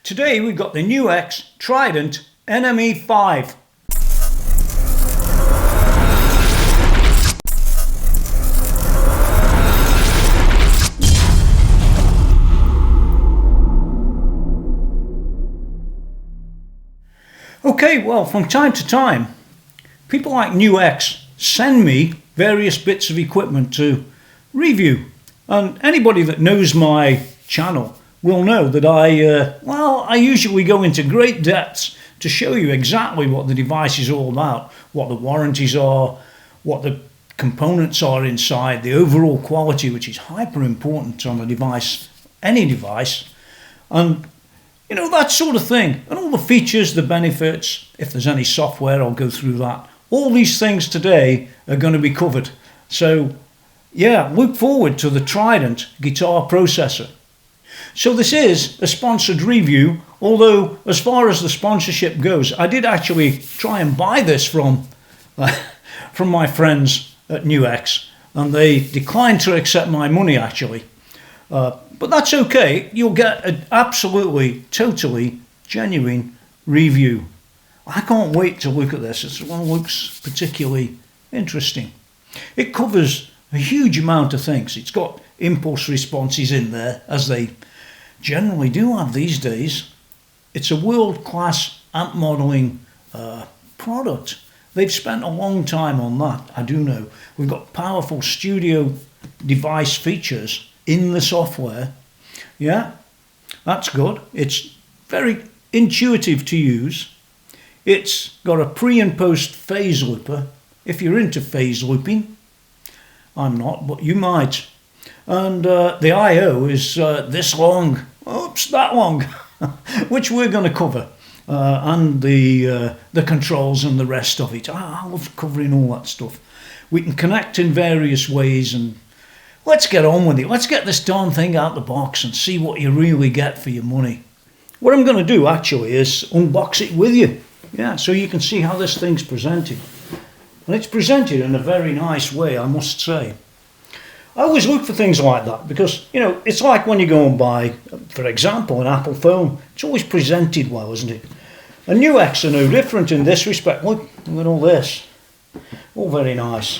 Today we've got the NUX Trident NME-5. Okay, well, from time to time, people like NUX send me various bits of equipment to review. And anybody that knows my channel will know that I usually go into great depths to show you exactly what the device is all about, what the warranties are, what the components are inside, the overall quality, which is hyper important on a device, any device, and you know, that sort of thing, and all the features, the benefits. If there's any software, I'll go through that. All these things today are going to be covered. So yeah, look forward to the Trident guitar processor. So this is a sponsored review, although as far as the sponsorship goes, I did actually try and buy this from my friends at NUX, and they declined to accept my money actually. But that's okay, you'll get an absolutely, totally genuine review. I can't wait to look at this, this one looks particularly interesting. It covers a huge amount of things. It's got impulse responses in there, as they generally do have these days. It's a world-class amp modeling product. They've spent a long time on that, I do know. We've got powerful studio device features in the software. Yeah, that's good. It's very intuitive to use. It's got a pre and post phase looper. If you're into phase looping, I'm not, but you might. And the I/O is this long, oops, that long, which we're going to cover. And the controls and the rest of it. I love covering all that stuff. We can connect in various ways, and let's get on with it. Let's get this darn thing out the box and see what you really get for your money. What I'm going to do actually is unbox it with you. Yeah, so you can see how this thing's presented. And it's presented in a very nice way, I must say. I always look for things like that because, you know, it's like when you go and buy, for example, an Apple phone. It's always presented well, isn't it? And NUX are no different in this respect. Look at all this. All very nice.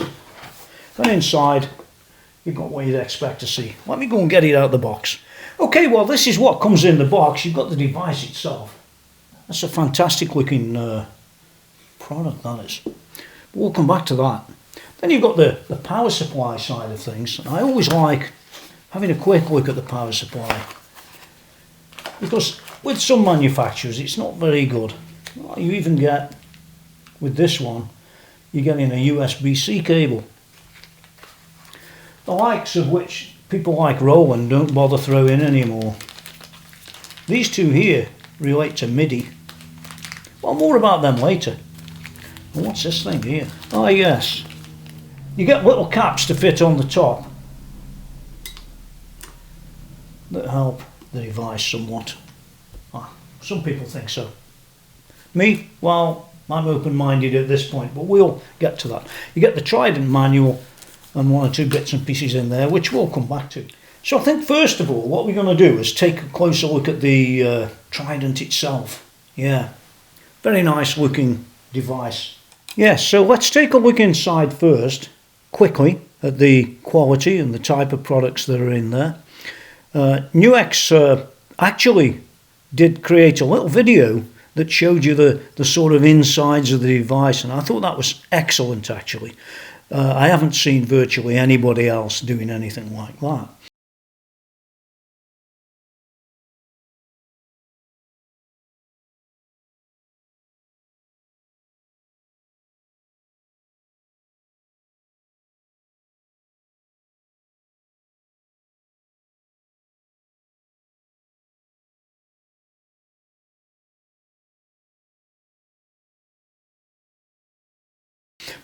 And inside, you've got what you'd expect to see. Let me go and get it out of the box. Okay, well, this is what comes in the box. You've got the device itself. That's a fantastic looking product, that is. But we'll come back to that. Then you've got the power supply side of things. And I always like having a quick look at the power supply, because with some manufacturers it's not very good. You even get, with this one, you're getting a USB-C cable, the likes of which people like Roland don't bother throwing anymore. These two here relate to MIDI. Well, more about them later. And what's this thing here? Ah, yes. You get little caps to fit on the top that help the device somewhat. Some people think so. Me, well, I'm open-minded at this point, but we'll get to that. You get the Trident manual and one or two bits and pieces in there, which we'll come back to. So I think first of all, what we're going to do is take a closer look at the Trident itself. Yeah, very nice looking device. Yes, so let's take a look inside first, quickly, at the quality and the type of products that are in there. NUX actually did create a little video that showed you the sort of insides of the device, and I thought that was excellent actually. I haven't seen virtually anybody else doing anything like that.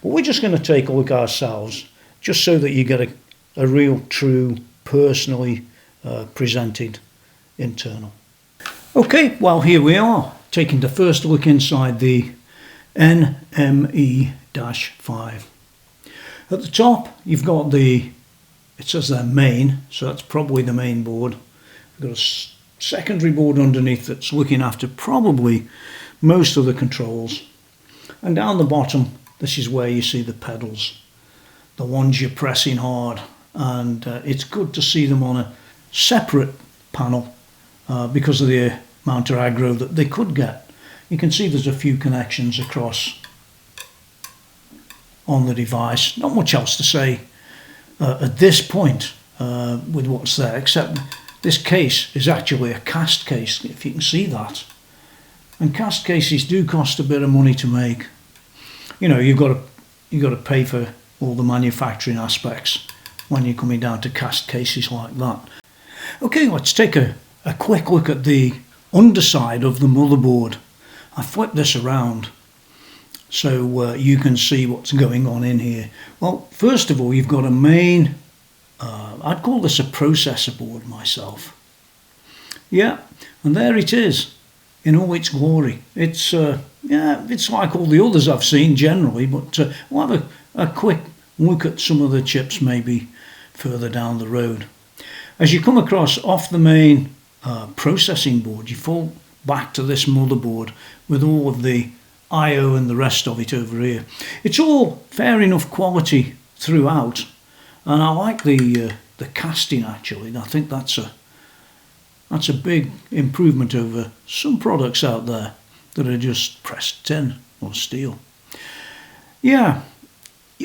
But we're just going to take a look ourselves, just so that you get a real, true, personally presented internal. Okay, well, here we are, taking the first look inside the NME-5. At the top, you've got it says there main, so that's probably the main board. We've got a secondary board underneath that's looking after probably most of the controls. And down the bottom, this is where you see the pedals, the ones you're pressing hard, and it's good to see them on a separate panel because of the amount of aggro that they could get. You can see there's a few connections across on the device. Not much else to say at this point with what's there, except this case is actually a cast case, if you can see that. And cast cases do cost a bit of money to make. You know, you've got to pay for all the manufacturing aspects when you're coming down to cast cases like that. Okay, let's take a quick look at the underside of the motherboard. I flipped this around so you can see what's going on in here. Well, first of all, you've got a main, I'd call this a processor board myself. Yeah, and there it is in all its glory. It's yeah, it's like all the others I've seen generally, but we'll have a quick look at some of the chips maybe further down the road. As you come across off the main processing board, you fall back to this motherboard with all of the I/O and the rest of it over here. It's all fair enough quality throughout, and I like the casting actually. I think that's a big improvement over some products out there that are just pressed tin or steel. Yeah,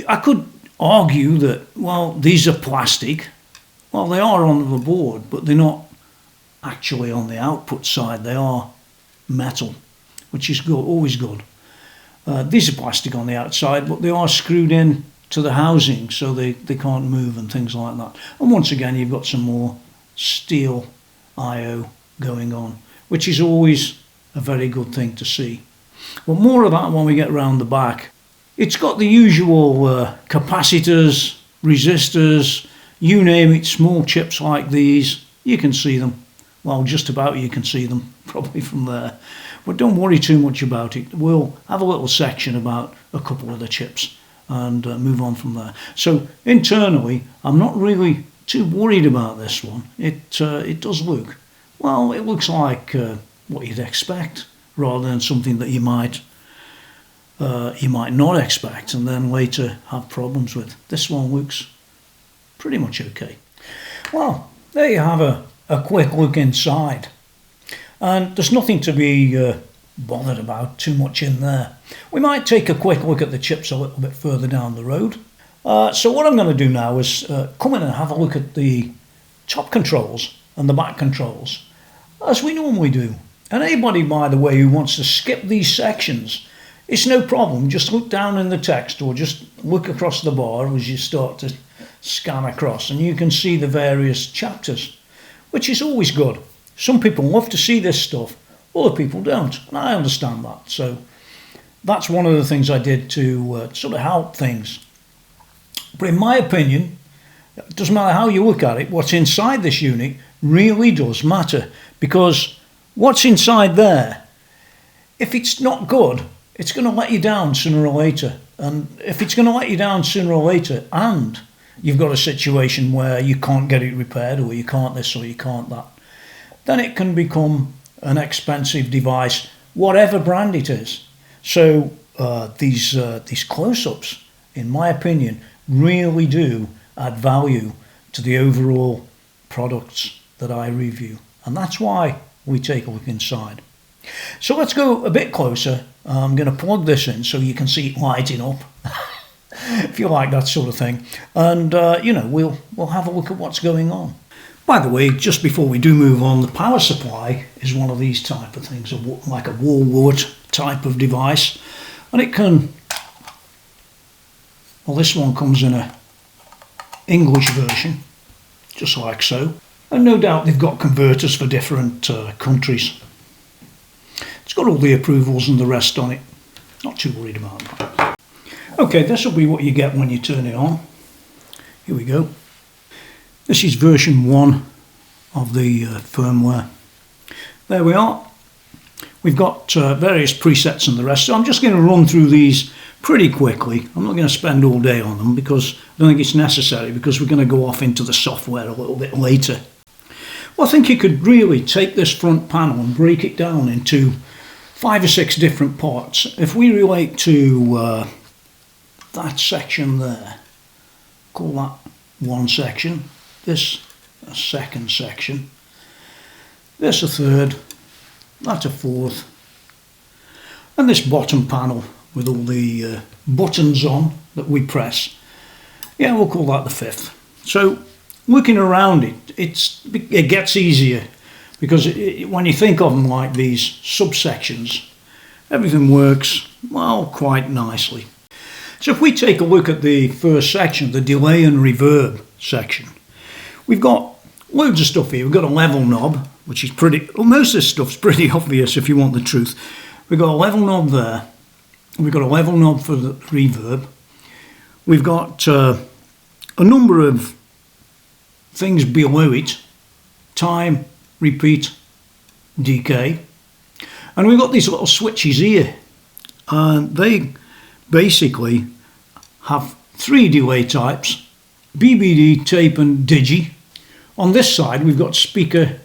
I could argue that, well, these are plastic. Well, they are on the board, but they're not actually on the output side. They are metal, which is good, always good. These are plastic on the outside, but they are screwed in to the housing, so they can't move and things like that. And once again, you've got some more steel I/O going on, which is always a very good thing to see. But more of that when we get round the back. It's got the usual capacitors, resistors, you name it, small chips like these. You can see them. Well, just about you can see them, probably from there. But don't worry too much about it. We'll have a little section about a couple of the chips and move on from there. So internally, I'm not really too worried about this one. It does look, well, it looks like what you'd expect, rather than something that you might not expect and then later have problems with. This one looks pretty much okay. Well, there you have a quick look inside, and there's nothing to be bothered about too much in there. We might take a quick look at the chips a little bit further down the road. So what I'm going to do now is come in and have a look at the top controls and the back controls, as we normally do. And anybody, by the way, who wants to skip these sections, it's no problem. Just look down in the text or just look across the bar as you start to scan across, and you can see the various chapters, which is always good. Some people love to see this stuff, other people don't, and I understand that. So that's one of the things I did to sort of help things. But in my opinion, it doesn't matter how you look at it, what's inside this unit really does matter, because what's inside there, if it's not good, it's going to let you down sooner or later. And if it's going to let you down sooner or later, and you've got a situation where you can't get it repaired, or you can't this or you can't that, then it can become an expensive device, whatever brand it is. So these close-ups, in my opinion, really do add value to the overall products that I review. And that's why we take a look inside. So let's go a bit closer. I'm going to plug this in so you can see it lighting up, if you like that sort of thing. And, you know, we'll have a look at what's going on. By the way, just before we do move on, the power supply is one of these type of things, like a wall wart type of device. And it can, well, this one comes in a English version, just like so. And no doubt they've got converters for different countries. It's got all the approvals and the rest on it. Not too worried about that. Okay, this will be what you get when you turn it on. Here we go. This is version 1 of the firmware. There we are. We've got various presets and the rest. So I'm just going to run through these pretty quickly. I'm not going to spend all day on them because I don't think it's necessary, because we're going to go off into the software a little bit later. Well, I think you could really take this front panel and break it down into 5 or 6 different parts. If we relate to that section there, call that one section, this a second section, this a third, that a fourth, and this bottom panel with all the buttons on that we press, yeah, we'll call that the fifth. So working around it, it gets easier, because when you think of them like these subsections, everything works, well, quite nicely. So if we take a look at the first section, the delay and reverb section, we've got loads of stuff here. We've got a level knob, which is pretty, well, most of this stuff's pretty obvious if you want the truth. We've got a level knob there. We've got a level knob for the reverb. We've got a number of things below it: time, repeat, decay. And we've got these little switches here. And they basically have 3 delay types: BBD, tape and digi. On this side we've got speaker,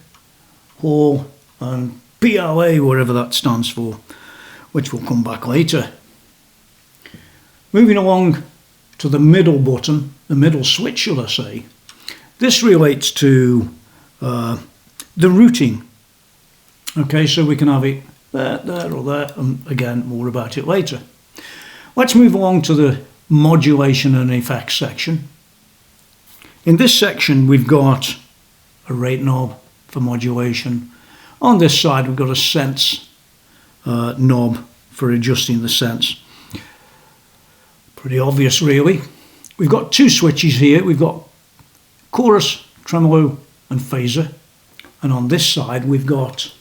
hall and PLA, whatever that stands for, which will come back later. Moving along to the middle button, the middle switch should I say, this relates to the routing. Okay, so we can have it there or there, and again more about it later. Let's move along to the modulation and effects section. In this section we've got a rate knob for modulation. On this side we've got a sense knob for adjusting the sense. Pretty obvious really. We've got 2 switches here. We've got chorus, tremolo and phaser. And on this side we've got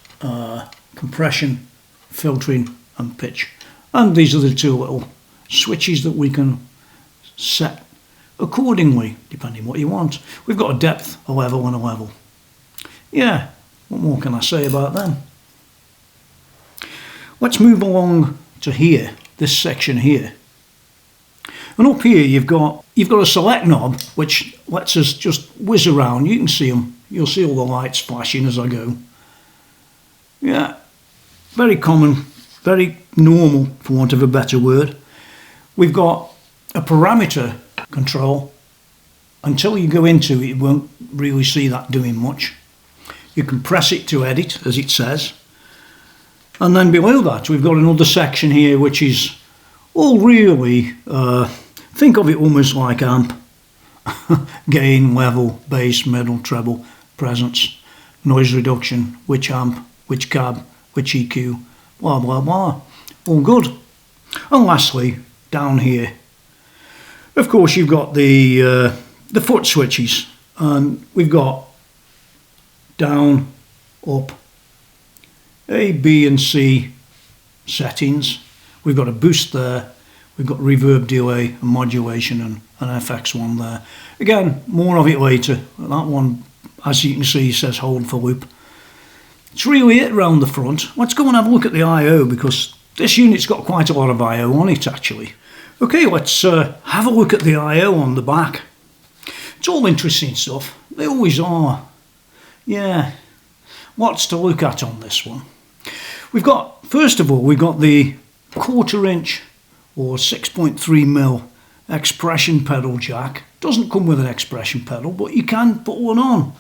compression, filtering and pitch. And these are the 2 little switches that we can set accordingly, depending what you want. We've got a depth, a level and a level. Yeah, what more can I say about them? Let's move along to here, this section here. And up here you've got a select knob which lets us just whiz around. You can see them. You'll see all the lights flashing as I go. Yeah, very common, very normal for want of a better word. We've got a parameter control. Until you go into it, you won't really see that doing much. You can press it to edit, as it says. And then below that we've got another section here which is all really, think of it almost like amp. Gain, level, bass, middle, treble, presence, noise reduction, which amp, which cab, which EQ, blah blah blah. All good. And lastly, down here, of course you've got the foot switches, and we've got down, up, A, B and C settings. We've got a boost there, we've got reverb, delay and modulation and an FX one there. Again, more of it later. That one, as you can see, says hold for loop. It's really it around the front. Let's go and have a look at the I/O, because this unit's got quite a lot of I/O on it actually. Okay, let's have a look at the I/O on the back. It's all interesting stuff. They always are. Yeah, lots to look at on this one. We've got, first of all, we've got the 1/4 inch or 6.3mm expression pedal jack. Doesn't come with an expression pedal, but you can put one on.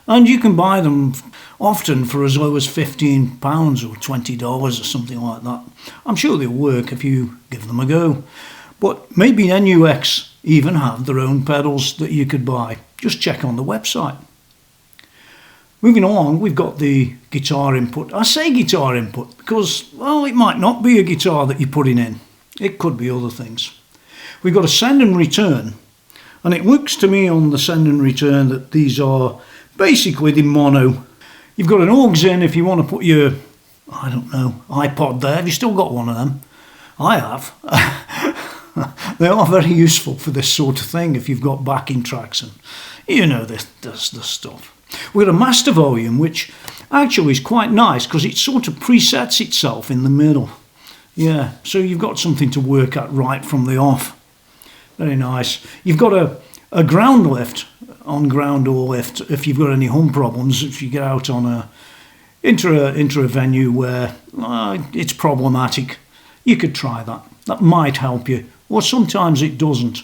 And you can buy them often for as low as £15 or $20 or something like that. I'm sure they'll work if you give them a go. But maybe NUX even have their own pedals that you could buy. Just check on the website. Moving along, we've got the guitar input. I say guitar input because, well, it might not be a guitar that you're putting in. It could be other things. We've got a send and return. And it looks to me on the send and return that these are basically the mono. You've got an aux in if you want to put your, I don't know, iPod there. Have you still got one of them? I have. They are very useful for this sort of thing if you've got backing tracks and you know this stuff. We've got a master volume, which actually is quite nice because it sort of presets itself in the middle. Yeah, so you've got something to work at right from the off. Very nice. You've got a ground lift, on ground or lift if you've got any hum problems. If you get out on into a venue where it's problematic, you could try that. That might help you, or sometimes it doesn't.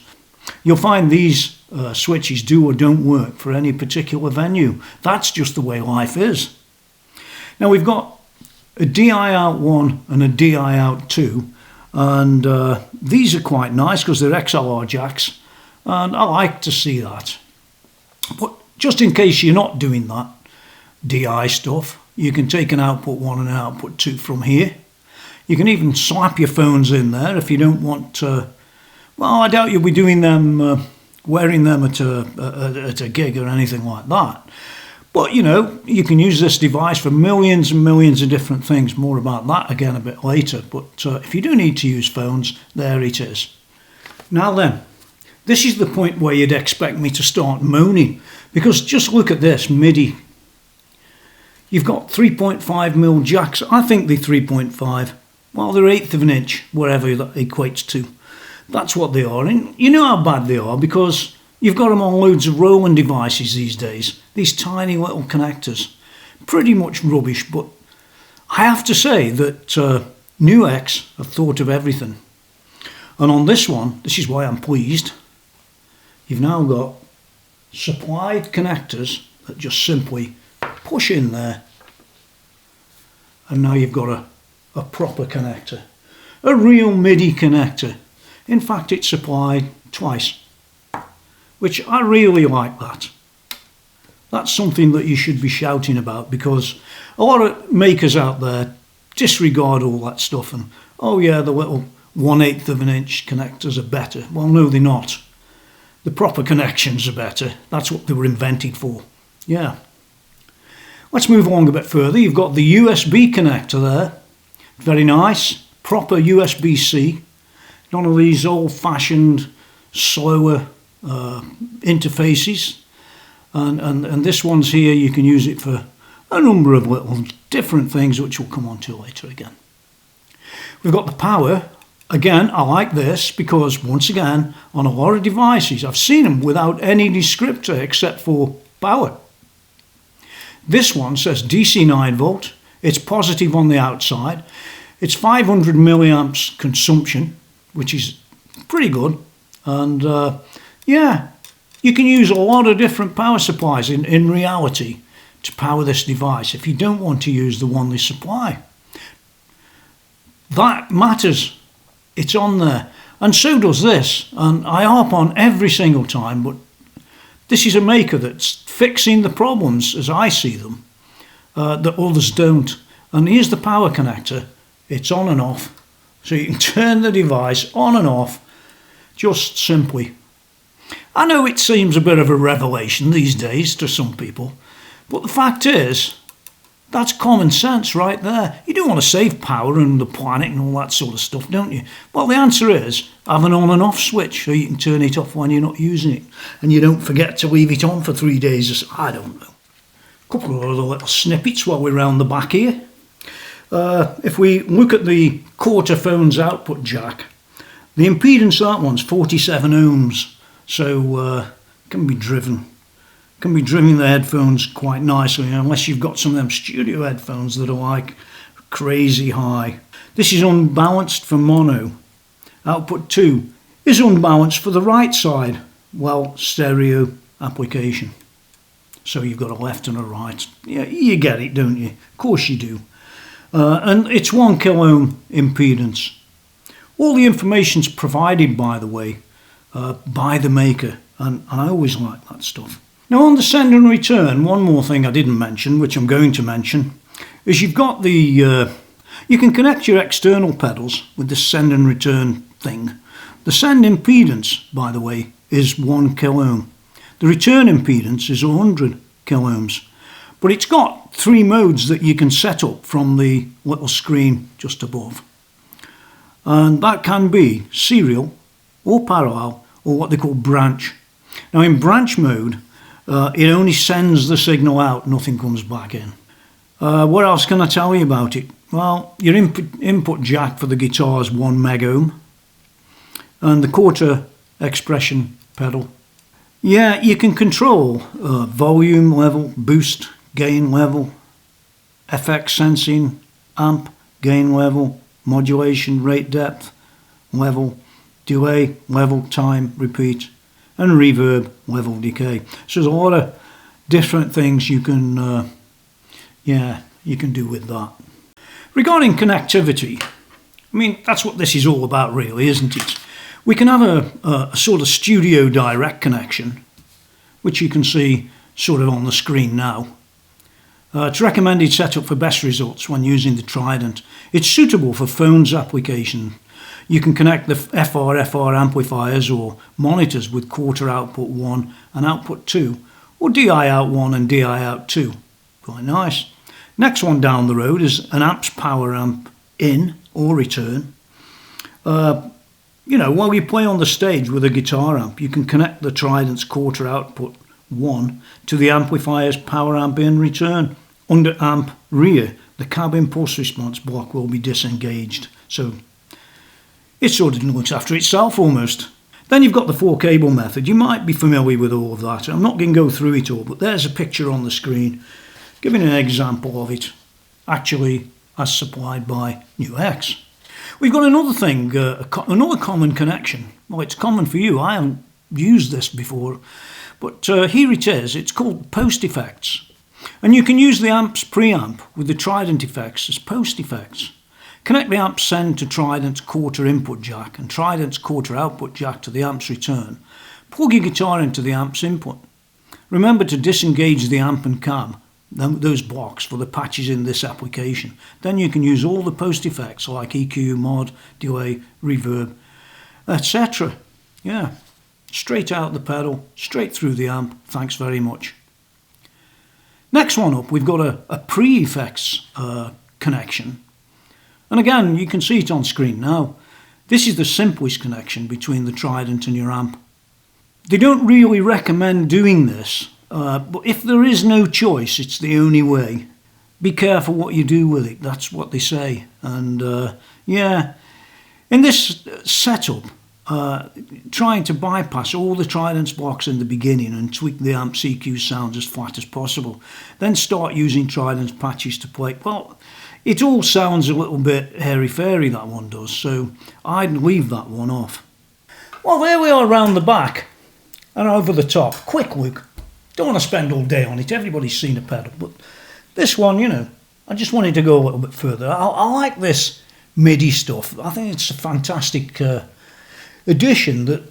You'll find these switches do or don't work for any particular venue. That's just the way life is. Now we've got a DI out 1 and a DI out 2, and these are quite nice because they're XLR jacks, and I like to see that. But just in case you're not doing that DI stuff, you can take an output 1 and an output 2 from here. You can even slap your phones in there if you don't want to. Well, I doubt you'll be doing them, wearing them at a gig or anything like that. But, you know, you can use this device for millions and millions of different things. More about that again a bit later. But if you do need to use phones, there it is. Now then, this is the point where you'd expect me to start moaning. Because just look at this, MIDI. You've got 3.5mm jacks. I think they're 3.5. Well, they're 1/8 of an inch, wherever that equates to. That's what they are. And you know how bad they are because you've got them on loads of rolling devices these days. These tiny little connectors. Pretty much rubbish, but I have to say that NUX have thought of everything. And on this one, this is why I'm pleased, you've now got supplied connectors that just simply push in there. And now you've got a proper connector. A real MIDI connector. In fact, it's supplied twice, which I really like that. That's something that you should be shouting about because a lot of makers out there disregard all that stuff and, oh yeah, the little 1/8 of an inch connectors are better. Well, no, they're not. The proper connections are better. That's what they were invented for. Yeah. Let's move along a bit further. You've got the USB connector there. Very nice. Proper USB-C. None of these old-fashioned, slower interfaces. And this one's here, you can use it for a number of little different things, which we'll come on to later again. We've got the power. Again, I like this because, once again, on a lot of devices, I've seen them without any descriptor except for power. This one says DC 9 volt. It's positive on the outside. It's 500 milliamps consumption, which is pretty good. And yeah, you can use a lot of different power supplies in reality to power this device if you don't want to use the one they supply. That matters. It's on there. And so does this. And I harp on every single time, but this is a maker that's fixing the problems as I see them, that others don't. And here's the power connector. It's on and off. So you can turn the device on and off just simply. I know it seems a bit of a revelation these days to some people, but the fact is, that's common sense right there. You do want to save power and the planet and all that sort of stuff, don't you? Well, the answer is have an on and off switch so you can turn it off when you're not using it. And you don't forget to leave it on for 3 days. I don't know. A couple of other little snippets while we're round the back here. If we look at the quarter phone's output jack, the impedance of that one's 47 ohms. So can be driven the headphones quite nicely, unless you've got some of them studio headphones that are like crazy high. This is unbalanced for mono. Output 2 is unbalanced for the right side, well, stereo application. So you've got a left and a right. Yeah, you get it, don't you? Of course you do. And it's 1 kilo ohm impedance. All the information's provided, by the way, by the maker, and I always like that stuff. Now on the send and return, one more thing I didn't mention, which I'm going to mention, is you've got the, you can connect your external pedals with the send and return thing. The send impedance, by the way, is 1 kilo ohm. The return impedance is 100 kilo ohms. But it's got 3 modes that you can set up from the little screen just above. And that can be serial or parallel or what they call branch. Now in branch mode, it only sends the signal out, nothing comes back in. What else can I tell you about it? Well, your input jack for the guitar is 1 meg ohm, and the quarter expression pedal Yeah, you can control volume level, boost, gain level, FX sensing, amp, gain level, modulation, rate depth, level, delay, level, time, repeat, and reverb, level, decay. So there's a lot of different things you can, you can do with that. Regarding connectivity, I mean, that's what this is all about really, isn't it? We can have a sort of studio direct connection, which you can see sort of on the screen now. It's recommended setup for best results when using the Trident. It's suitable for phones application. You can connect the FR amplifiers or monitors with quarter output 1 and output 2, or DI out 1 and DI out 2. Quite nice. Next one down the road is an amps power amp in or return. While you play on the stage with a guitar amp, you can connect the Trident's quarter output 1 to the amplifier's power amp in return. Under amp rear, the cab impulse response block will be disengaged. So it sort of looks after itself almost. Then you've got the 4-cable method. You might be familiar with all of that. I'm not going to go through it all, but there's a picture on the screen giving an example of it, actually as supplied by NUX. We've got another thing, another common connection. Well, it's common for you. I haven't used this before, but here it is. It's called post effects. And you can use the amp's preamp with the Trident effects as post effects. Connect the amp send to Trident's quarter input jack and Trident's quarter output jack to the amp's return. Plug your guitar into the amp's input. Remember to disengage the amp and cab, those blocks, for the patches in this application. Then you can use all the post effects like EQ, mod, delay, reverb, etc. Yeah, straight out the pedal, straight through the amp. Thanks very much. Next one up, we've got a pre-effects connection. And again, you can see it on screen now. This is the simplest connection between the Trident and your amp. They don't really recommend doing this, but if there is no choice, it's the only way. Be careful what you do with it, that's what they say. And in this setup, trying to bypass all the Trident's blocks in the beginning and tweak the amp's EQ sounds as flat as possible. Then start using Trident's patches to play. Well, it all sounds a little bit hairy-fairy, that one does, so I'd leave that one off. Well, there we are round the back and over the top. Quick look. Don't want to spend all day on it, everybody's seen a pedal, but this one, I just wanted to go a little bit further. I like this MIDI stuff. I think it's a fantastic addition that,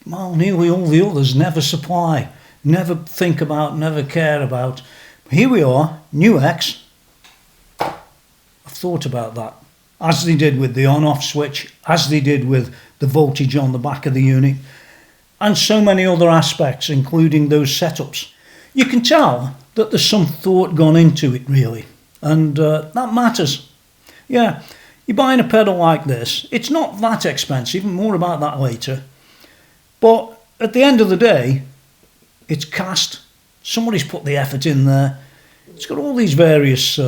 well, nearly all the others never supply, never think about, never care about. Here we are, NUX. I've thought about that, as they did with the on-off switch, as they did with the voltage on the back of the unit, and so many other aspects, including those setups. You can tell that there's some thought gone into it, really, and that matters. Yeah. You're buying a pedal like this, it's not that expensive, more about that later, but at the end of the day, it's cast, somebody's put the effort in there, it's got all these various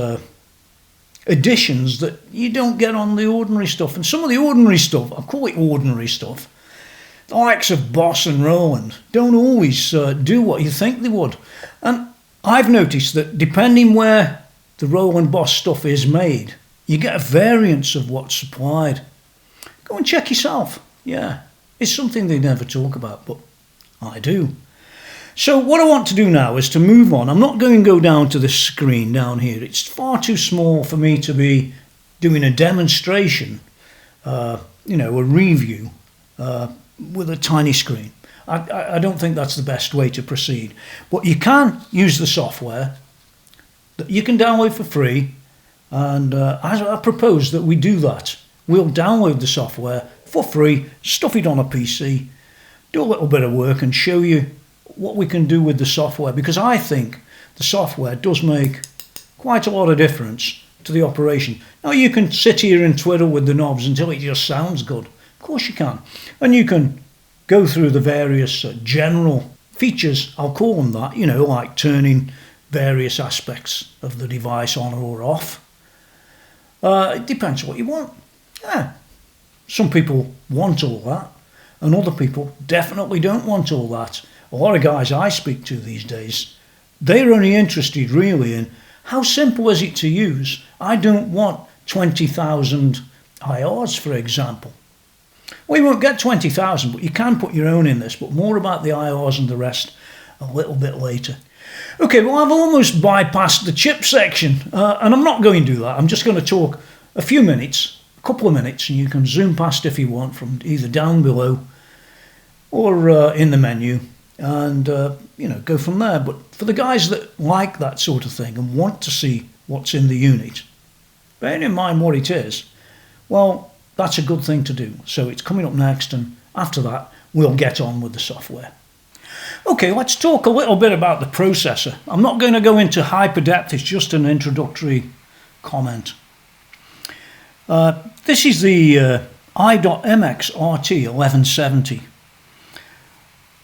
additions that you don't get on the ordinary stuff, and some of the ordinary stuff, I call it ordinary stuff, the likes of Boss and Roland don't always do what you think they would, and I've noticed that depending where the Roland Boss stuff is made, you get a variance of what's supplied. Go and check yourself. Yeah, it's something they never talk about, but I do. So what I want to do now is to move on. I'm not going to go down to the screen down here. It's far too small for me to be doing a demonstration, a review with a tiny screen. I don't think that's the best way to proceed. But you can use the software that you can download for free. And I propose that we do that. We'll download the software for free, stuff it on a PC, do a little bit of work and show you what we can do with the software, because I think the software does make quite a lot of difference to the operation. Now you can sit here and twiddle with the knobs until it just sounds good. Of course you can. And you can go through the various general features, I'll call them that, like turning various aspects of the device on or off. It depends what you want. Yeah. Some people want all that, and other people definitely don't want all that. a lot of guys I speak to these days, they're only interested really in how simple is it to use. I don't want 20,000 IRs, for example. Well, you won't get 20,000, but you can put your own in this, but more about the IRs and the rest a little bit later. Okay, well, I've almost bypassed the chip section, and I'm not going to do that. I'm just going to talk a few minutes, a couple of minutes, and you can zoom past if you want from either down below or in the menu, and go from there. But for the guys that like that sort of thing and want to see what's in the unit, bearing in mind what it is, well, that's a good thing to do. So it's coming up next, and after that we'll get on with the software. Okay, let's talk a little bit about the processor. I'm not going to go into hyper depth, it's just an introductory comment. This is the i.MX RT1170.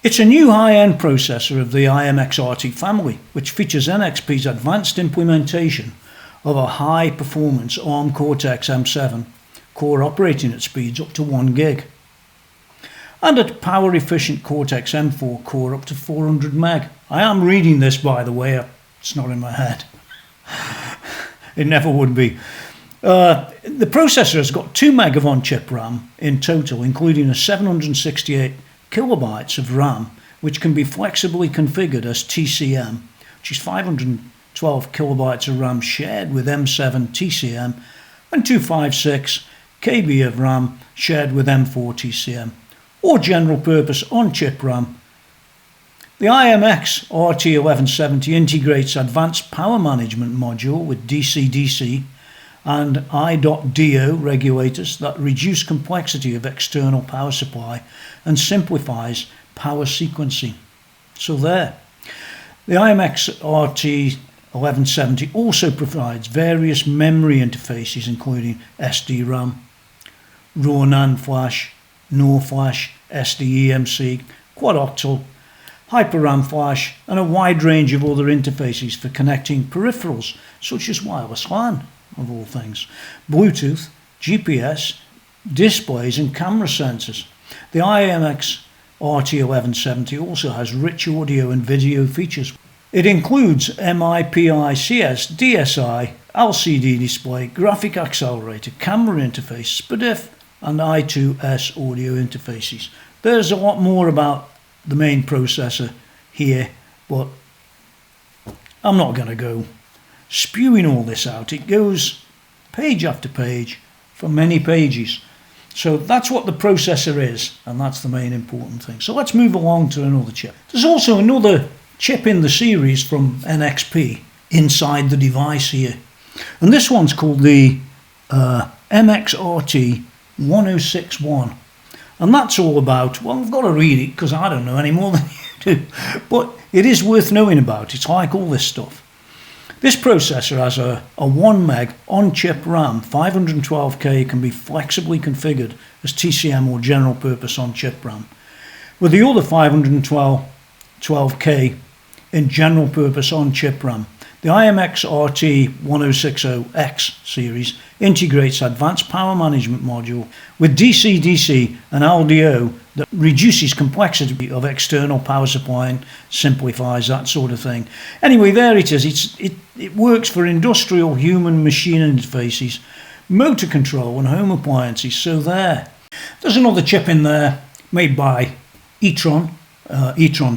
It's a new high-end processor of the i.MX RT family, which features NXP's advanced implementation of a high-performance ARM Cortex-M7 core operating at speeds up to 1 gig. And a power-efficient Cortex-M4 core up to 400 meg. I am reading this, by the way, it's not in my head. It never would be. The processor has got 2 meg of on-chip RAM in total, including a 768 kilobytes of RAM, which can be flexibly configured as TCM, which is 512 kilobytes of RAM shared with M7 TCM, and 256 KB of RAM shared with M4 TCM, or general purpose on-chip RAM. The i.MX RT1170 integrates advanced power management module with DC-DC and I.DO regulators that reduce complexity of external power supply and simplifies power sequencing. So there. The i.MX RT1170 also provides various memory interfaces including SD-RAM, raw NAND flash, NOR flash, SDEMC, quad-octal, hyper-RAM flash, and a wide range of other interfaces for connecting peripherals such as wireless LAN, of all things, Bluetooth, GPS, displays and camera sensors. The i.MX RT1170 also has rich audio and video features. It includes MIPI-CS, DSI, LCD display, graphic accelerator, camera interface, SPDIF, and I2S audio interfaces. There's a lot more about the main processor here, but I'm not going to go spewing all this out. It goes page after page for many pages. So that's what the processor is, and that's the main important thing. So let's move along to another chip. There's also another chip in the series from NXP inside the device here, and this one's called the MXRT 1061, and that's all about, well, I've got to read it because I don't know any more than you do, but it is worth knowing about. It's like all this stuff. This processor has a 1 meg on-chip RAM, 512K, can be flexibly configured as TCM or general purpose on-chip RAM, with the other 512K in general purpose on-chip RAM. The i.MX RT1060X series integrates advanced power management module with DC-DC and LDO that reduces complexity of external power supply and simplifies that sort of thing. Anyway, there it is. It works for industrial human machine interfaces, motor control and home appliances. So there's another chip in there made by Etron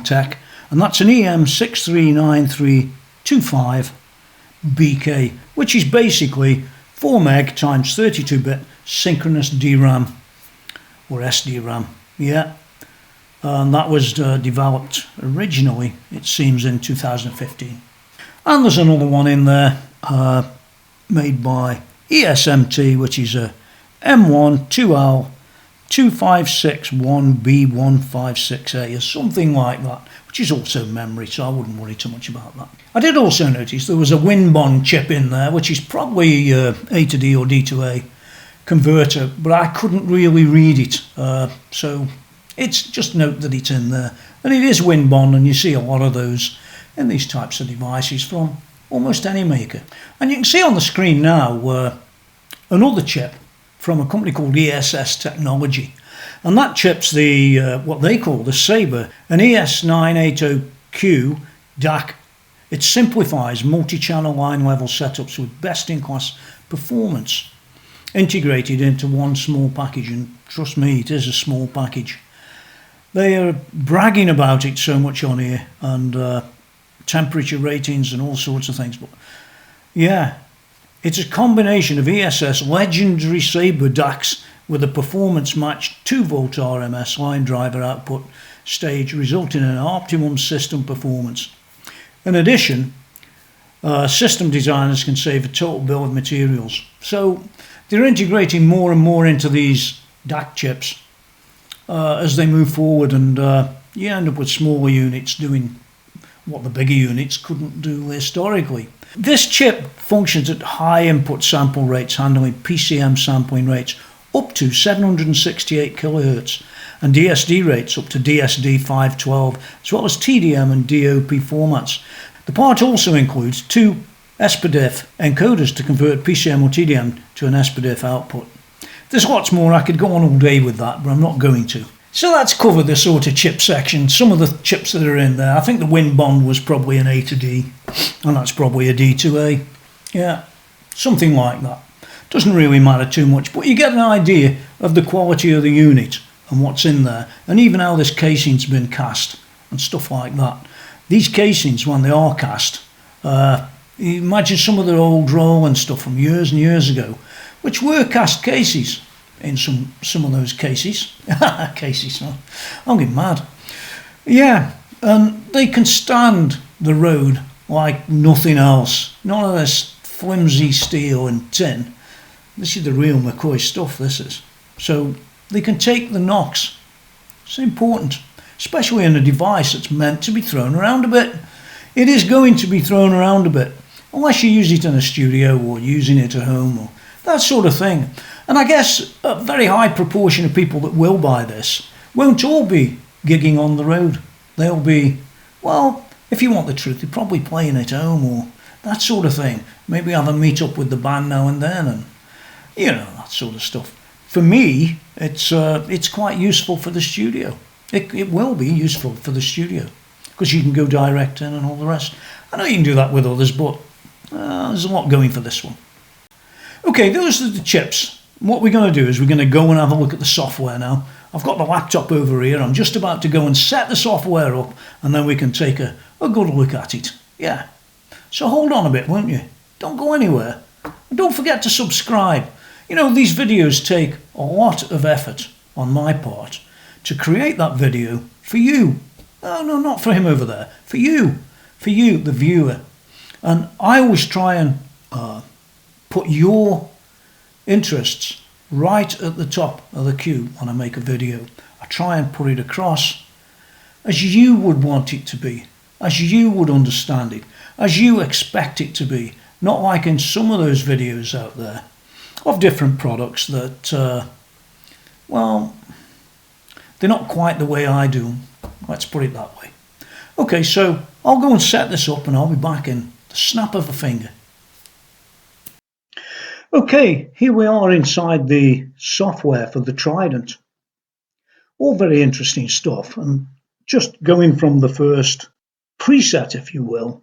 Tech, and that's an EM639325BK, which is basically 4 meg times 32-bit synchronous DRAM or SDRAM. Yeah, and that was developed originally, it seems, in 2015. And there's another one in there made by ESMT, which is a M1 2L2561B156A or something like that, which is also memory, so I wouldn't worry too much about that. I did also notice there was a WinBond chip in there, which is probably A to D or D to A converter, but I couldn't really read it, so it's just note that it's in there. And it is WinBond, and you see a lot of those in these types of devices from almost any maker. And you can see on the screen now another chip from a company called ESS Technology. And that chip's the what they call the Sabre, an ES980Q DAC. It simplifies multi-channel line level setups with best-in-class performance integrated into one small package, and trust me, it is a small package. They are bragging about it so much on here, and temperature ratings and all sorts of things, but yeah, it's a combination of ESS legendary Sabre DACs with a performance matched 2-volt RMS line driver output stage, resulting in an optimum system performance. In addition, system designers can save a total bill of materials. So they're integrating more and more into these DAC chips as they move forward, and you end up with smaller units doing what the bigger units couldn't do historically. This chip functions at high input sample rates, handling PCM sampling rates up to 768 kHz and DSD rates up to DSD 512, as well as TDM and DOP formats. The part also includes 2 SPDIF encoders to convert PCM or TDM to an SPDIF output. There's lots more, I could go on all day with that, but I'm not going to. So that's covered the sort of chip section, some of the chips that are in there. I think the Win Bond was probably an A to D, and that's probably a D to A. Yeah, something like that. Doesn't really matter too much, but you get an idea of the quality of the unit and what's in there, and even how this casing's been cast and stuff like that. These casings, when they are cast, you imagine some of the old Roland stuff from years and years ago, which were cast cases. In some of those cases. Cases, I'm getting mad. Yeah, and they can stand the road like nothing else. None of this flimsy steel and tin. This is the real McCoy stuff, this is. So they can take the knocks. It's important, especially in a device that's meant to be thrown around a bit. It is going to be thrown around a bit, unless you use it in a studio or using it at home or that sort of thing. And I guess a very high proportion of people that will buy this won't all be gigging on the road. They'll be, well, if you want the truth, they're probably playing at home or that sort of thing. Maybe have a meet up with the band now and then, and you know, that sort of stuff. For me, it's quite useful for the studio. It will be useful for the studio because you can go direct in and all the rest. I know you can do that with others, but there's a lot going for this one. Okay, those are the chips. What we're going to do is we're going to go and have a look at the software now. I've got the laptop over here. I'm just about to go and set the software up, and then we can take a good look at it. Yeah. So hold on a bit, won't you? Don't go anywhere. And don't forget to subscribe. You know, these videos take a lot of effort on my part to create that video for you. Oh, no, not for him over there. For you, the viewer. And I always try and put your interests right at the top of the queue when I make a video. I try and put it across as you would want it to be, as you would understand it, as you expect it to be, not like in some of those videos out there of different products that, well, they're not quite the way I do. Let's put it that way. Okay, so I'll go and set this up and I'll be back in the snap of a finger. Okay, here we are inside the software for the Trident. All very interesting stuff, and just going from the first preset, if you will,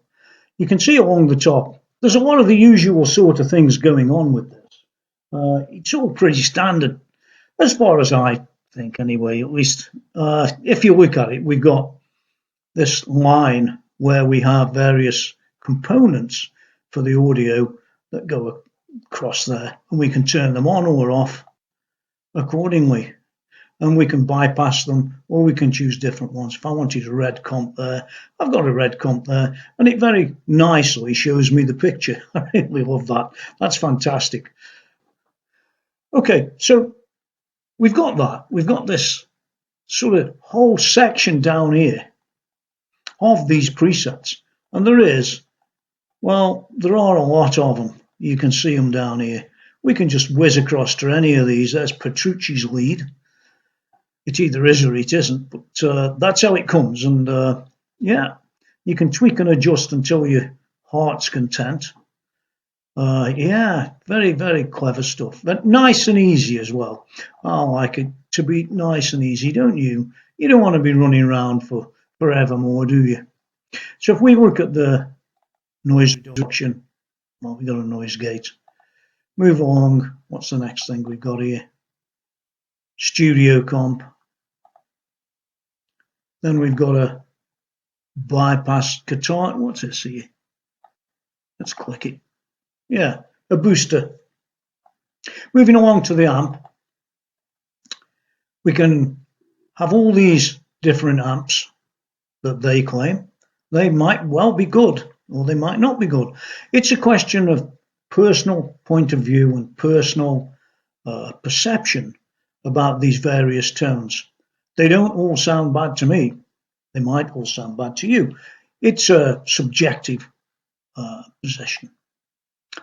you can see along the top there's a lot of the usual sort of things going on with this. It's all pretty standard, as far as I think anyway, at least. If you look at it, we've got this line where we have various components for the audio that go across there, and we can turn them on or off accordingly, and we can bypass them, or we can choose different ones. If I wanted a red comp there, I've got a red comp there, and it very nicely shows me the picture. I really love that. That's fantastic. Okay, so we've got that. We've got this sort of whole section down here of these presets, and there are a lot of them. You can see them down here. We can just whiz across to any of these. There's Petrucci's lead. It either is or it isn't, but that's how it comes. And yeah, you can tweak and adjust until your heart's content. Yeah, very, very clever stuff. But nice and easy as well. I like it to be nice and easy, don't you? You don't want to be running around for forevermore, do you? So if we look at the noise reduction, well, we've got a noise gate. Move along. What's the next thing we've got here? Studio comp. Then we've got a bypass guitar. What's this here? Let's click it. Yeah, a booster. Moving along to the amp, we can have all these different amps that they claim. They might well be good, or they might not be good. It's a question of personal point of view and personal perception about these various tones. They don't all sound bad to me. They might all sound bad to you. It's a subjective position.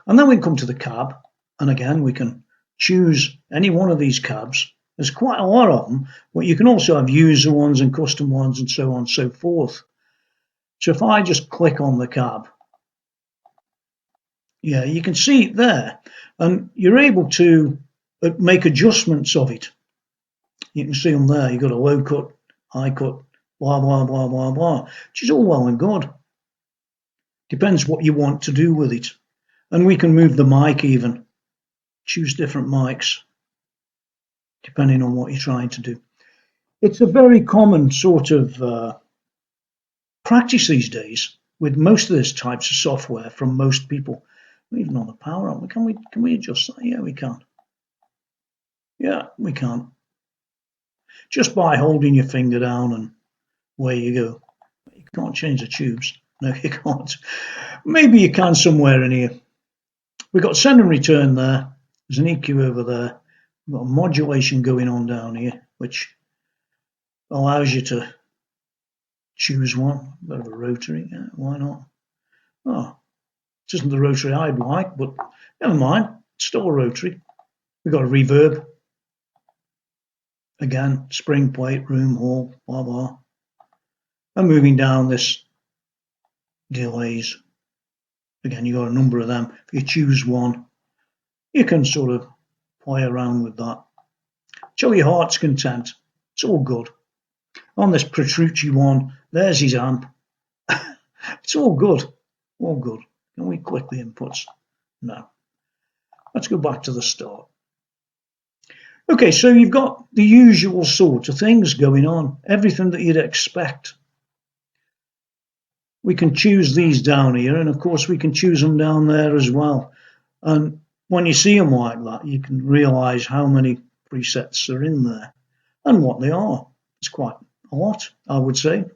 And then we come to the cab, and again we can choose any one of these cabs. There's quite a lot of them, but you can also have user ones and custom ones and so on and so forth. So if I just click on the cab, yeah, you can see it there, and you're able to make adjustments of it. You can see them there. You've got a low cut, high cut, blah, blah, blah, blah, blah, which is all well and good. Depends what you want to do with it. And we can move the mic even, choose different mics, depending on what you're trying to do. It's a very common sort of practice these days with most of these types of software from most people. Even on the power on, can we adjust that? Yeah, we can. Yeah, we can. Just by holding your finger down and away you go. You can't change the tubes. No, you can't. Maybe you can somewhere in here. We've got send and return there. There's an EQ over there. We've got a modulation going on down here, which allows you to choose one. A bit of a rotary, yeah, why not? Oh, it isn't the rotary I'd like, but never mind. It's still a rotary. We've got a reverb. Again, spring plate, room, hall, blah, blah. And moving down this delays. Again, you've got a number of them. If you choose one, you can sort of play around with that. Till your heart's content. It's all good. On this Petrucci one, there's his amp. It's all good. All good. Can we click the inputs? No. Let's go back to the start. Okay, so you've got the usual sort of things going on. Everything that you'd expect. We can choose these down here, and of course we can choose them down there as well. And when you see them like that, you can realize how many presets are in there and what they are. It's quite a lot, I would say.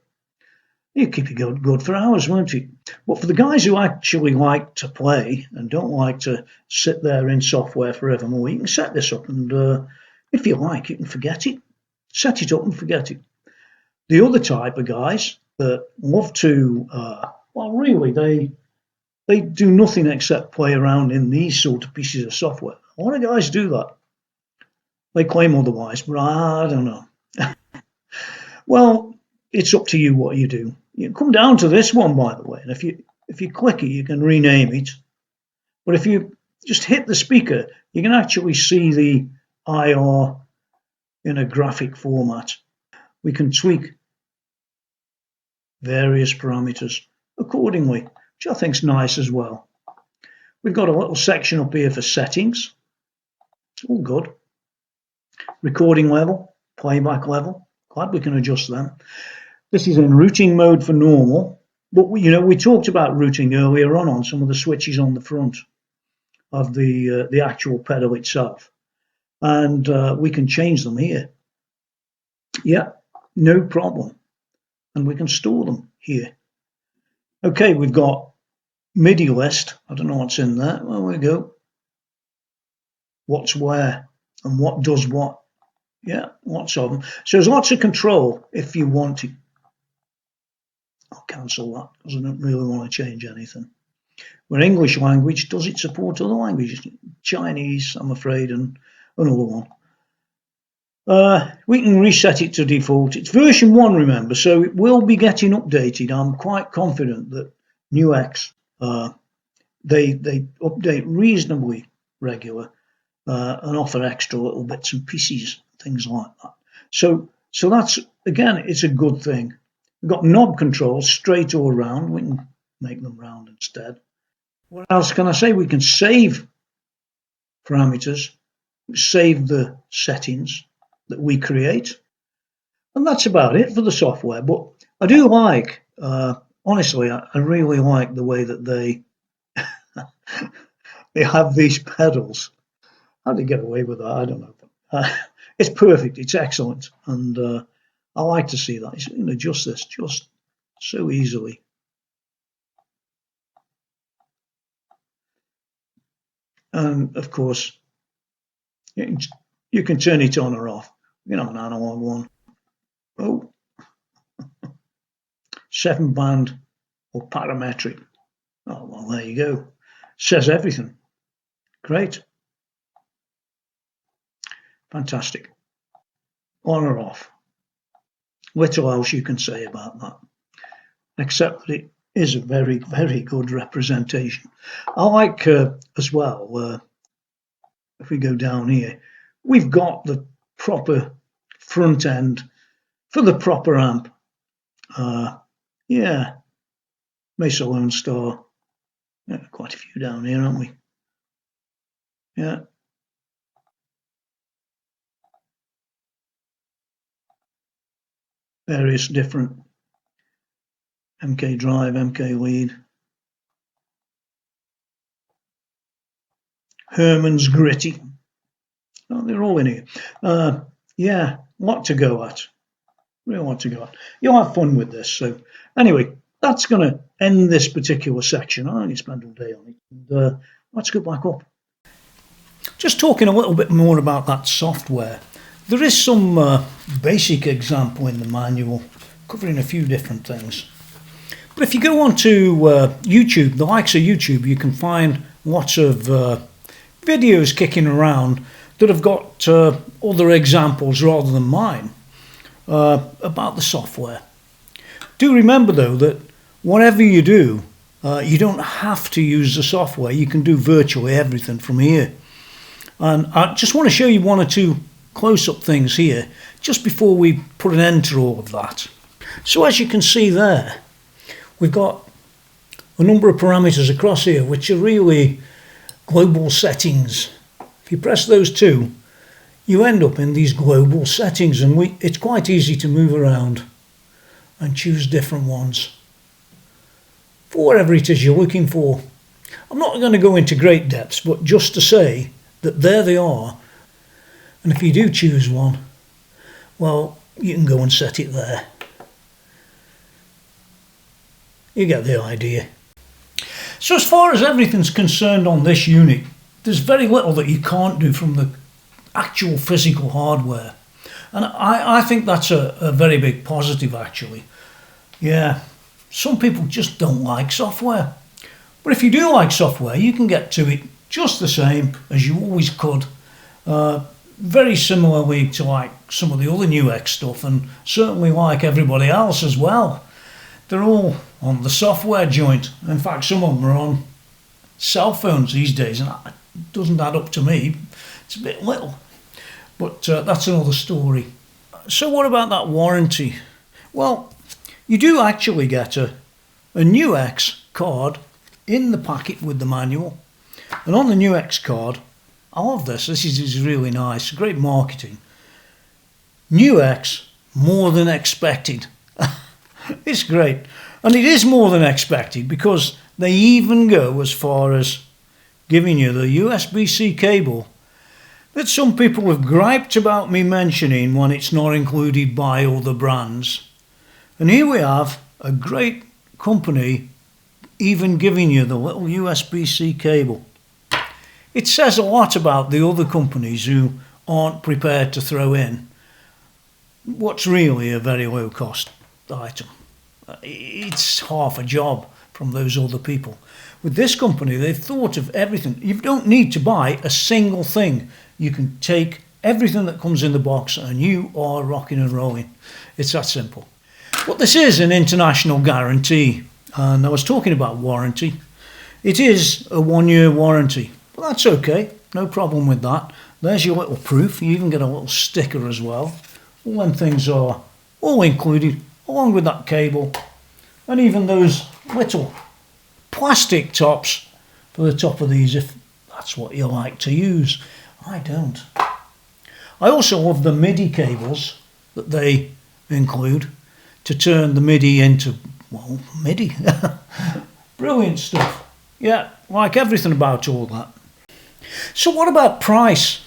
You keep it good for hours, won't you? But for the guys who actually like to play and don't like to sit there in software forevermore, you can set this up, and if you like, you can forget it. Set it up and forget it. The other type of guys that love to, well, really, they do nothing except play around in these sort of pieces of software. A lot of guys do that. They claim otherwise, but I don't know. Well, it's up to you what you do. You come down to this one, by the way, and if you click it, you can rename it. But if you just hit the speaker, you can actually see the IR in a graphic format. We can tweak various parameters accordingly, which I think is nice as well. We've got a little section up here for settings. It's all good. Recording level, playback level. Glad we can adjust them. This is in routing mode for normal, but we talked about routing earlier on some of the switches on the front of the actual pedal itself, and we can change them here. Yeah, no problem, and we can store them here. Okay, we've got MIDI list. I don't know what's in there. There we go. What's where and what does what. Yeah, lots of them. So there's lots of control if you want it. I'll cancel that because I don't really want to change anything. We're English language. Does it support other languages? Chinese, I'm afraid, and another one. We can reset it to default. It's version 1, remember, so it will be getting updated. I'm quite confident that NUX, they update reasonably regular and offer extra little bits and pieces things like that. So that's, again, it's a good thing. We've got knob controls, straight or round. We can make them round instead. What else can I say? We can save parameters, save the settings that we create. And that's about it for the software. But I do like, honestly, I really like the way that they they have these pedals. How do they get away with that? I don't know. It's perfect. It's excellent. And I like to see that. You can adjust this just so easily. And of course, you can turn it on or off. You know, an analog one. Oh, 7-band or parametric. Oh, well, there you go. Says everything. Great. Fantastic. On or off. Little else you can say about that, except that it is a very, very good representation. I like as well, if we go down here, we've got the proper front end for the proper amp. Yeah, Mesa Lone Star. Yeah, quite a few down here, aren't we? Yeah. Various different MK drive, MK lead. Herman's Gritty. Oh, they're all in here. Yeah, lot to go at. Real lot to go at. You'll have fun with this. So anyway, that's going to end this particular section. I only spent all day on it. And, let's go back up. Just talking a little bit more about that software. There is some basic example in the manual covering a few different things. But if you go onto YouTube, the likes of YouTube, you can find lots of videos kicking around that have got other examples rather than mine about the software. Do remember though that whatever you do, you don't have to use the software. You can do virtually everything from here. And I just want to show you one or two close-up things here just before we put an end to all of that. So as you can see there, we've got a number of parameters across here which are really global settings. If you press those two, you end up in these global settings, and it's quite easy to move around and choose different ones for whatever it is you're looking for. I'm not going to go into great depths, but just to say that there they are, and if you do choose one, well, you can go and set it there. You get the idea. So as far as everything's concerned on this unit, there's very little that you can't do from the actual physical hardware. And I think that's a very big positive, actually. Yeah, some people just don't like software. But if you do like software, you can get to it just the same as you always could. Very similarly to like some of the other NUX stuff, and certainly like everybody else as well. They're all on the software joint. In fact, some of them are on cell phones these days, and it doesn't add up to me. It's a bit little, but that's another story. So what about that warranty? Well, you do actually get a NUX card in the packet with the manual, and on the NUX card, I love this. This is really nice. Great marketing. NUX more than expected. It's great. And it is more than expected because they even go as far as giving you the USB-C cable that some people have griped about me mentioning when it's not included by other brands. And here we have a great company even giving you the little USB-C cable. It says a lot about the other companies who aren't prepared to throw in what's really a very low cost item. It's half a job from those other people. With this company, they've thought of everything. You don't need to buy a single thing. You can take everything that comes in the box and you are rocking and rolling. It's that simple. But this is an international guarantee. And I was talking about warranty. It is a 1-year warranty. But that's okay. No problem with that. There's your little proof. You even get a little sticker as well. All them things are all included, along with that cable, and even those little plastic tops for the top of these, if that's what you like to use. I don't. I also love the MIDI cables that they include to turn the MIDI into, well, MIDI. Brilliant stuff. Yeah, like everything about all that. So what about price?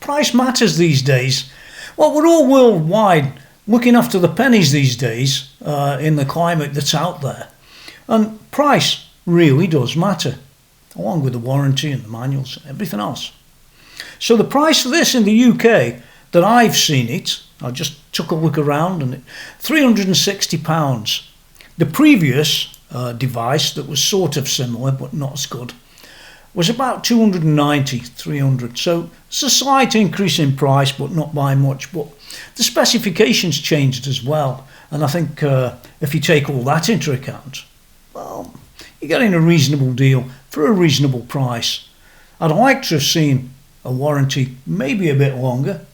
Price matters these days. Well, we're all worldwide looking after the pennies these days in the climate that's out there. And price really does matter, along with the warranty and the manuals and everything else. So the price for this in the UK that I've seen it, I just took a look around, and £360. The previous device that was sort of similar but not as good was about 290, 300. So it's a slight increase in price, but not by much. But the specifications changed as well, and I think if you take all that into account, well, you're getting a reasonable deal for a reasonable price. I'd like to have seen a warranty maybe a bit longer,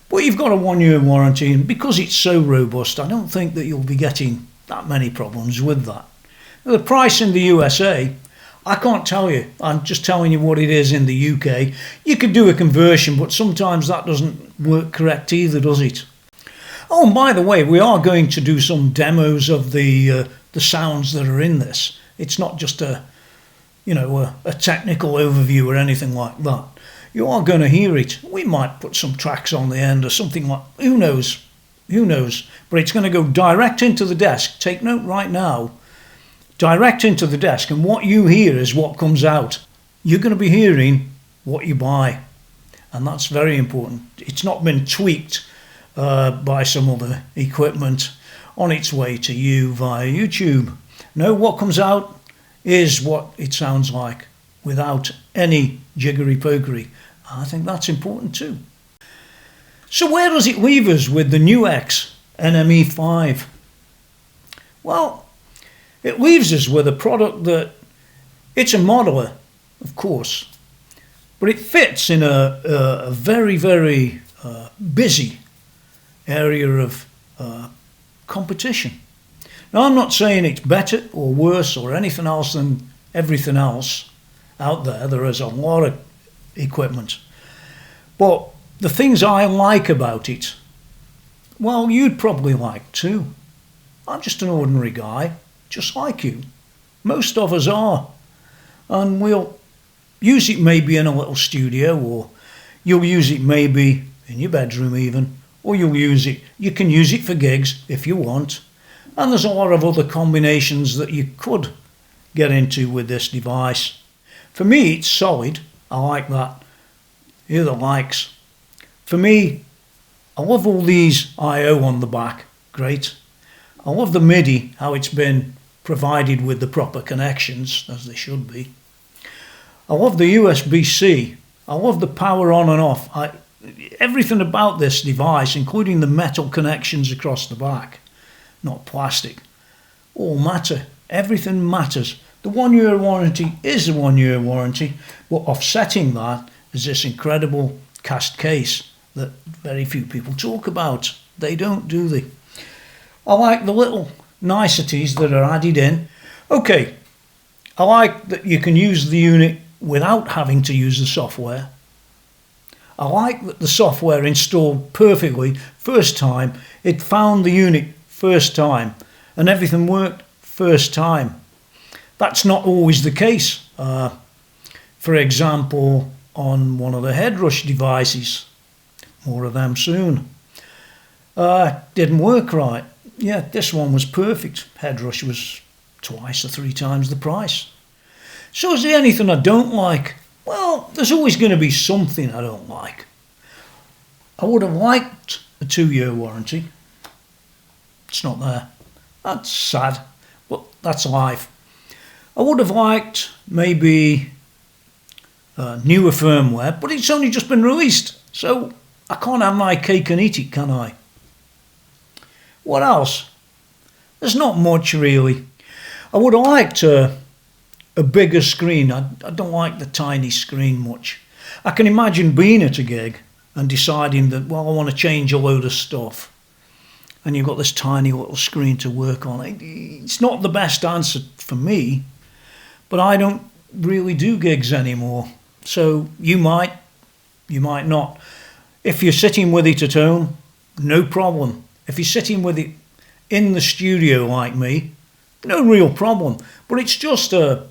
but you've got a 1-year warranty, and because it's so robust, I don't think that you'll be getting that many problems with that. Now, the price in the USA, I can't tell you. I'm just telling you what it is in the UK. You could do a conversion, but sometimes that doesn't work correct either, does it? Oh, and by the way, we are going to do some demos of the sounds that are in this. It's not just a technical overview or anything like that. You are going to hear it. We might put some tracks on the end or something like, who knows, but it's going to go direct into the desk. Take note right now, direct into the desk, and what you hear is what comes out. You're going to be hearing what you buy, and that's very important. It's not been tweaked by some other equipment on its way to you via YouTube. No, what comes out is what it sounds like, without any jiggery-pokery. I think that's important too. So where does it leave us with the NUX NME-5? Well, it leaves us with a product that, it's a modeler, of course, but it fits in a very, very busy area of competition. Now, I'm not saying it's better or worse or anything else than everything else out there. There is a lot of equipment. But the things I like about it, well, you'd probably like too. I'm just an ordinary guy, just like you. Most of us are. And we'll use it maybe in a little studio, or you'll use it maybe in your bedroom even, or you can use it for gigs if you want. And there's a lot of other combinations that you could get into with this device. For me, it's solid. I like that. Here are the likes. For me, I love all these I/O on the back. Great. I love the MIDI, how it's been provided with the proper connections, as they should be. I love the USB-C. I love the power on and off. Everything about this device, including the metal connections across the back, not plastic, all matter. Everything matters. The 1-year warranty is a 1-year warranty, but offsetting that is this incredible cast case that very few people talk about. They don't, do they? I like the little niceties that are added in. Okay, I like that you can use the unit without having to use the software. I like that the software installed perfectly first time. It found the unit first time, and everything worked first time. That's not always the case. For example, on one of the headrush devices, more of them soon, didn't work right. Yeah, this one was perfect. Headrush was twice or 3 times the price. So is there anything I don't like? Well, there's always going to be something I don't like. I would have liked a 2-year warranty. It's not there. That's sad, but that's life. I would have liked maybe newer firmware, but it's only just been released, so I can't have my cake and eat it, can I? What else? There's not much really. I would have liked a bigger screen. I don't like the tiny screen much. I can imagine being at a gig and deciding that, well, I want to change a load of stuff. And you've got this tiny little screen to work on. It's not the best answer for me, but I don't really do gigs anymore. So you might not. If you're sitting with it at home, no problem. If you're sitting with it in the studio like me, no real problem. But it's just a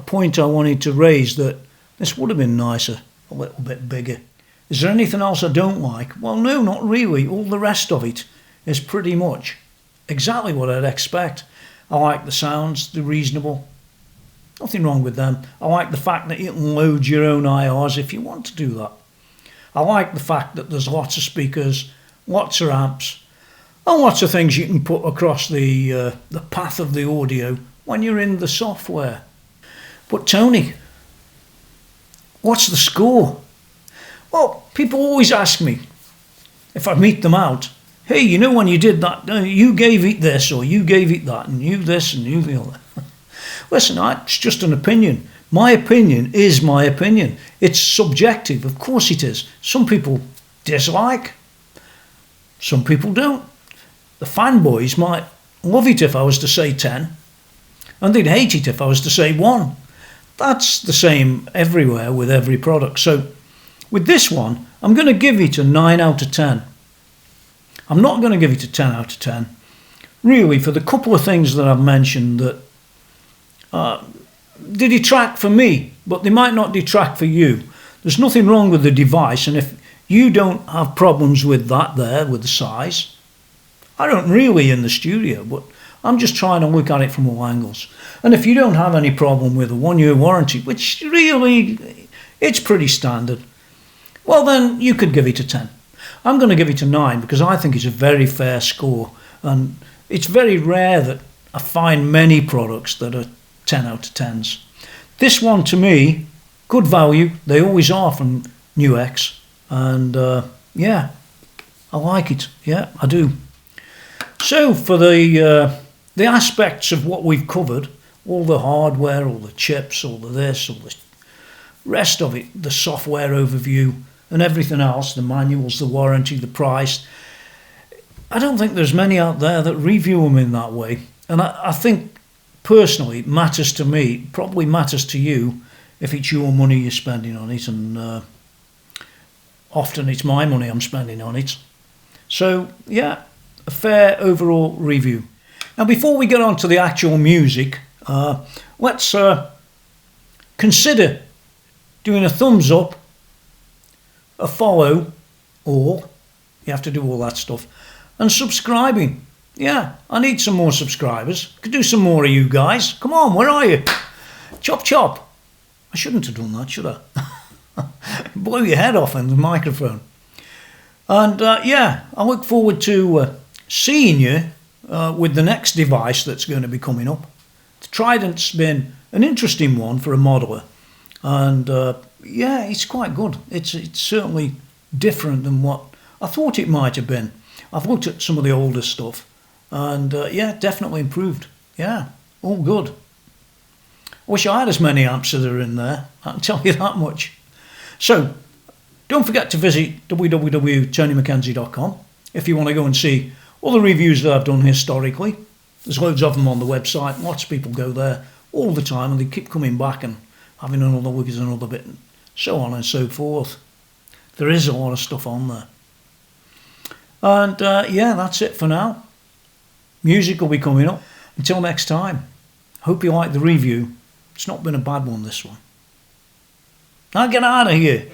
point I wanted to raise, that this would have been nicer, a little bit bigger. Is there anything else I don't like? Well, no, not really. All the rest of it is pretty much exactly what I'd expect. I like the sounds, they're reasonable. Nothing wrong with them. I like the fact that you can load your own IRs if you want to do that. I like the fact that there's lots of speakers, lots of amps, and lots of things you can put across the path of the audio when you're in the software. But Tony, what's the score? Well, people always ask me, if I meet them out, hey, you know when you did that, you gave it this, or you gave it that, and you this, and you the other. Listen, it's just an opinion. My opinion is my opinion. It's subjective, of course it is. Some people dislike, some people don't. The fanboys might love it if I was to say 10, and they'd hate it if I was to say 1. That's the same everywhere with every product. So with this one, I'm going to give it a 9 out of 10. I'm not going to give it a 10 out of 10, really, for the couple of things that I've mentioned that they detract for me, but they might not detract for you. There's nothing wrong with the device, and if you don't have problems with that there, with the size, I don't really in the studio, but I'm just trying to look at it from all angles. And if you don't have any problem with a 1-year warranty, which really, it's pretty standard, well then you could give it a 10. I'm going to give it a 9 because I think it's a very fair score, and it's very rare that I find many products that are 10 out of 10s. This one to me, good value, they always are from NUX, and yeah, I like it, yeah, I do. So for the aspects of what we've covered, all the hardware, all the chips, all the this, all the rest of it, the software overview and everything else, the manuals, the warranty, the price, I don't think there's many out there that review them in that way. And I think personally it matters to me, probably matters to you if it's your money you're spending on it, and often it's my money I'm spending on it. So yeah, a fair overall review. Now before we get on to the actual music, let's consider doing a thumbs up, a follow, or you have to do all that stuff, and subscribing. Yeah, I need some more subscribers. Could do some more of you guys. Come on, where are you? Chop chop. I shouldn't have done that, should I? Blow your head off in the microphone. And yeah, I look forward to seeing you with the next device that's going to be coming up. The Trident's been an interesting one for a modeler, and yeah, it's quite good. It's certainly different than what I thought it might have been. I've looked at some of the older stuff, and yeah, definitely improved. Yeah, all good. I wish I had as many amps as are in there, I can tell you that much. So don't forget to visit www.tonymckenzie.com if you want to go and see all the reviews that I've done historically. There's loads of them on the website. Lots of people go there all the time, and they keep coming back and having another look at another bit, and so on and so forth. There is a lot of stuff on there. And yeah, that's it for now. Music will be coming up. Until next time, hope you like the review. It's not been a bad one, this one. Now get out of here.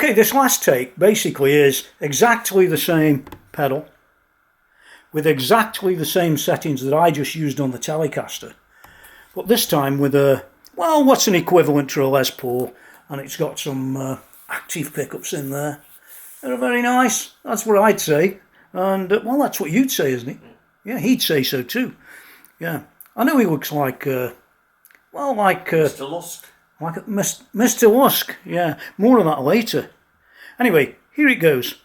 Okay, this last take basically is exactly the same pedal with exactly the same settings that I just used on the Telecaster, but this time with a, well, what's an equivalent to a Les Paul, and it's got some active pickups in there. They're very nice, that's what I'd say, and well, that's what you'd say, isn't it? Yeah, he'd say so too. Yeah, I know he looks like, well, like Mr. Lusk. Like Mr. Lusk, yeah, more on that later. Anyway, here it goes.